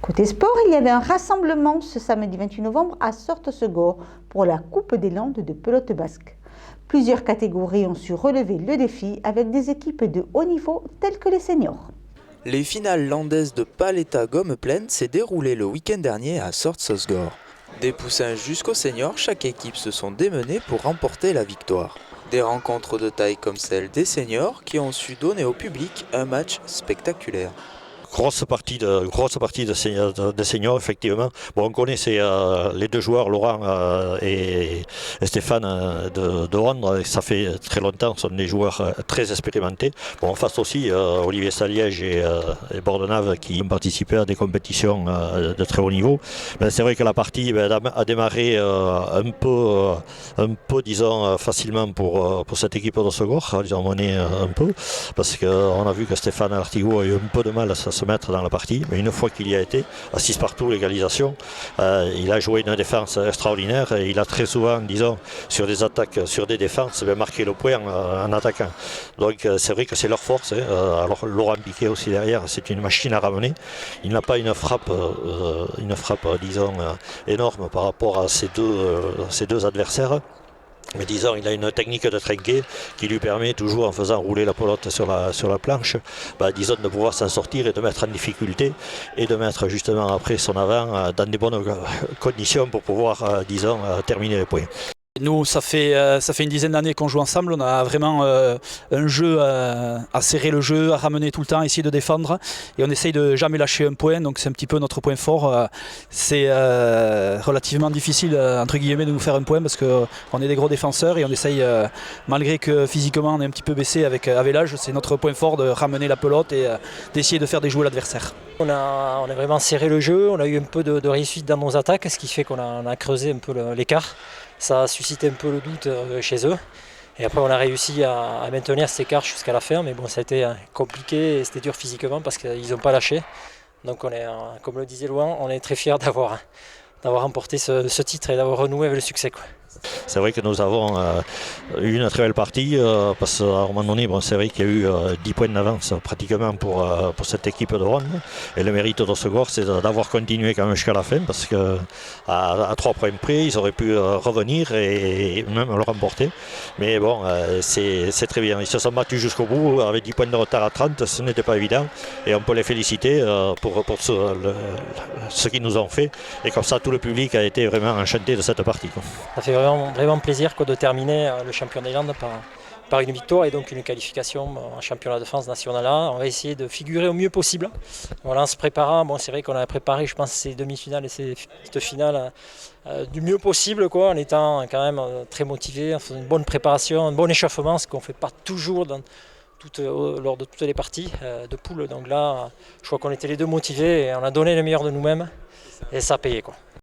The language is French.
Côté sport, il y avait un rassemblement ce samedi 28 novembre à Sorte-Segor pour la Coupe des Landes de pelote basque. Plusieurs catégories ont su relever le défi avec des équipes de haut niveau telles que les seniors. Les finales landaises de Paletta Gomme Pleine s'est déroulées le week-end dernier à Sorte-Segor. Des poussins jusqu'aux seniors, chaque équipe se sont démenées pour remporter la victoire. Des rencontres de taille comme celle des seniors qui ont su donner au public un match spectaculaire. Grosse partie de seniors, effectivement. Bon, on connaît les deux joueurs, Laurent et Stéphane de Rondres. Ça fait très longtemps, ce sont des joueurs très expérimentés. Bon, en face aussi, Olivier Saliège et Bordenave qui ont participé à des compétitions de très haut niveau. Mais c'est vrai que la partie a démarré un peu, disons, facilement pour cette équipe de Segor. Ils ont mené un peu, parce qu'on a vu que Stéphane Artigot a eu un peu de mal à se mettre dans la partie, mais une fois qu'il y a été, à 6 partout l'égalisation, il a joué une défense extraordinaire et il a très souvent, disons, sur des attaques, sur des défenses, marqué le point en attaquant. Donc c'est vrai que c'est leur force. Alors Laurent Piquet aussi derrière, c'est une machine à ramener. Il n'a pas une frappe, disons, énorme par rapport à ces deux adversaires. Mais disons, il a une technique de trinquer qui lui permet toujours, en faisant rouler la pelote sur la planche, disons, de pouvoir s'en sortir et de mettre en difficulté et de mettre justement après son avant dans des bonnes conditions pour pouvoir, disons, terminer les points. Nous, ça fait une dizaine d'années qu'on joue ensemble. On a vraiment un jeu à serrer le jeu, à ramener tout le temps, à essayer de défendre. Et on essaye de jamais lâcher un point. Donc c'est un petit peu notre point fort. C'est relativement difficile, entre guillemets, de nous faire un point parce qu'on est des gros défenseurs et on essaye, malgré que physiquement on est un petit peu baissé avec l'âge, c'est notre point fort de ramener la pelote et d'essayer de faire déjouer l'adversaire. On a vraiment serré le jeu, on a eu un peu de réussite dans nos attaques, ce qui fait qu'on a creusé un peu l'écart. Ça a suscité un peu le doute chez eux. Et après on a réussi à maintenir cet écart jusqu'à la fin, mais bon, ça a été compliqué et c'était dur physiquement parce qu'ils n'ont pas lâché. Donc on est, comme le disait Louan, on est très fiers d'avoir remporté ce titre et d'avoir renoué avec le succès, quoi. C'est vrai que nous avons eu une très belle partie parce qu'à un moment donné, c'est vrai qu'il y a eu 10 points d'avance pratiquement pour cette équipe de Rhône. Et le mérite de Segor, c'est d'avoir continué quand même jusqu'à la fin parce qu'à 3 points près, ils auraient pu revenir et même le remporter. Mais bon, c'est très bien. Ils se sont battus jusqu'au bout avec 10 points de retard à 30, ce n'était pas évident. Et on peut les féliciter pour ce qu'ils nous ont fait. Et comme ça, tout le public a été vraiment enchanté de cette partie. Ça fait vraiment plaisir de terminer le championnat des Landes par une victoire et donc une qualification en championnat de France national A. On va essayer de figurer au mieux possible. Voilà, en se préparant, c'est vrai qu'on a préparé, je pense, ces demi-finales et cette finale du mieux possible, quoi, en étant quand même très motivé, en faisant une bonne préparation, un bon échauffement, ce qu'on ne fait pas toujours lors de toutes les parties de poule. Donc là, je crois qu'on était les deux motivés et on a donné le meilleur de nous-mêmes et ça a payé, quoi.